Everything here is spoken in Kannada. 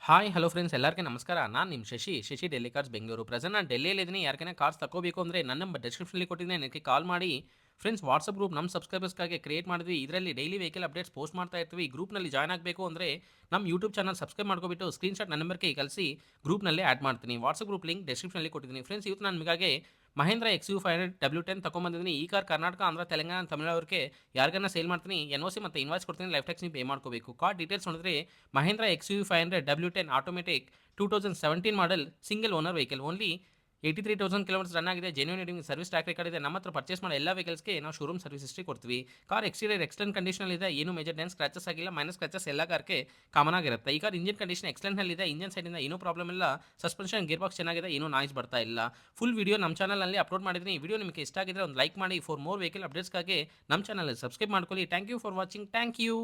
ಹಾಯ್ ಹಲೋ ಫ್ರೆಂಡ್ಸ್ ಎಲ್ಲರಿಗೂ ನಮಸ್ಕಾರ. ನಾನು ನಿಮ್ಮ ಶಶಿ ಡೆಲ್ಲಿ ಕಾರ್ಸ್ ಬೆಂಗಳೂರು. ಪ್ರೆಸೆಂಟ್ ನಾನು ಡೆಲ್ಲಿಯಲ್ಲಿದ್ದೀನಿ. ಯಾರಿಗೈనా ಕಾರ್ಸ್ ತಗೋಬೇಕು ಅಂದರೆ ನನ್ನ ನಂಬರ್ ಡಿಸ್ಕ್ರಿಪ್ಷನಲ್ಲಿ ಕೊಟ್ಟಿದ್ದೀನಿ. ನನಗೆ ಕಾಲ್ ಮಾಡಿ. ಫ್ರೆಂಡ್ಸ್ ವಾಟ್ಸಪ್ ಗ್ರೂಪ್ ನಮ್ಮ ಸಬ್ಸ್ಕ್ರೈಬರ್ಸ್ಗಾಗಿ ಕ್ರಿಯೇಟ್ ಮಾಡಿದ್ವಿ. ಇದರಲ್ಲಿ ಡೈಲಿ ವೆಹಿಕಲ್ ಅಪ್ಡೇಟ್ಸ್ ಪೋಸ್ಟ್ ಮಾಡ್ತಾ ಇರ್ತೀವಿ. ಈ ಗ್ರೂಪ್ನಲ್ಲಿ ಜಾಯ್ನ್ ಆಗಬೇಕು ಅಂದರೆ ನಮ್ಮ ಯೂಟ್ಯೂಬ್ ಚಾನಲ್ ಸಬ್ಸ್ಕ್ರೈಬ್ ಮಾಡ್ಕೊಬಿಟ್ಟು ಸ್ಕ್ರೀನ್‌ಶಾಟ್ ನನ್ನ ನಂಬರ್‌ಗೆ ಕಳಿಸಿ ಗ್ರೂಪ್‌ನಲ್ಲಿ ಆ್ಯಡ್ ಮಾಡ್ತೀನಿ. ವಾಟ್ಸಪ್ ಗ್ರೂಪ್ ಲಿಂಕ್ ಡಿಸ್ಕ್ರಿಪ್ಷನಲ್ಲಿ ಕೊಟ್ಟಿದ್ದೀನಿ. ಫ್ರೆಂಡ್ಸ್ ಇವತ್ತು ನಾನು ನಿಮಗಾಗಿ ಮಹೇಂದ್ರ XUV500 W10 ತಗೊಂಬಂದಿದ್ದೀನಿ. ಈ ಕಾರ್ ಕರ್ನಾಟಕ, ಆಂಧ್ರ, ತೆಲಂಗಾಣ, ತಮಿಳ್ನಾಡವ್ರಿಗೆ ಯಾರಿಗಾನ ಸೇಲ್ ಮಾಡ್ತೀನಿ. ಎನ್‌ಒಸಿ ಮತ್ತು ಇನ್ವಾಯ್ಸ್ ಕೊಡ್ತೀನಿ. ಲೈಫ್ ಟ್ಯಾಕ್ಸ್ ನೀವು ಪೇ ಮಾಡ್ಕೋಬೇಕು. ಕಾರ್ ಡೀಟೇಲ್ಸ್ ನೋಡಿದ್ರೆ Mahindra XUV500 W10 automatic 2017 model single owner vehicle. Only 83,000 kilometres run ಆಗಿದೆ. Genuine reading service track record ಇದೆ. ನಮ್ಮ ಹತ್ರ ಪರ್ಚೇಸ್ ಮಾಡೋ ಎಲ್ಲ ವೆಹಿಕಲ್ಸ್ಗೆ ನಾವು ಶೋರೂಮ್ ಸರ್ವಿಸ್ ಹಿಸ್ಟ್ರಿ ಕೊಡ್ತೀವಿ. ಕಾರ್ ಎಕ್ಸ್ಟೀರಿಯರ್ ಎಕ್ಸಲೆಂಟ್ ಕಂಡೀಷನಲ್ಲಿದೆ. ಏನು ಮೇಜರ್ ಡೆಂಟ್ ಸ್ಕ್ರಾಚಸ್ ಆಗಿಲ್ಲ. ಮೈನರ್ ಸ್ಕ್ರಾಚಸ್ ಎಲ್ಲ ಕಾರ್ಗೆ ಕಾಮನ್ ಆಗಿರುತ್ತೆ. ಈ ಕಾರ್ ಇಂಜಿನ್ ಕಂಡೀಷನ್ ಎಕ್ಸಲೆಂಟ್ನಲ್ಲಿದೆ. ಇಂಜಿನ್ ಸೈಡಿಂದ ಏನೂ ಪ್ರಾಬ್ಲಮ್ ಇಲ್ಲ. ಸಸ್ಪೆನ್ಷನ್ ಗೇರ್ ಬಾಕ್ಸ್ ಚೆನ್ನಾಗಿದೆ. ಏನೂ ನಾಯ್ಸ್ ಬರ್ತಾ ಇಲ್ಲ. ಫುಲ್ ವಿಡಿಯೋ ನಮ್ಮ ಚಾನಲಲ್ಲಿ ಅಪ್ಲೋಡ್ ಮಾಡಿದ್ದೀನಿ. ಈ ವಿಡಿಯೋ ನಿಮಗೆ ಇಷ್ಟ ಆಗಿದ್ರೆ ಒಂದು ಲೈಕ್ ಮಾಡಿ. ಫಾರ್ ಮೋರ್ ವೆಹಿಕಲ್ ಅಪ್ಡೇಟ್ಸ್ಗಾಗಿ ನಮ್ಮ ಚಾನಲ್ ಸಬ್ಸ್ಕ್ರೈಬ್ ಮಾಡ್ಕೊಳ್ಳಿ. Thank you for watching. Thank you.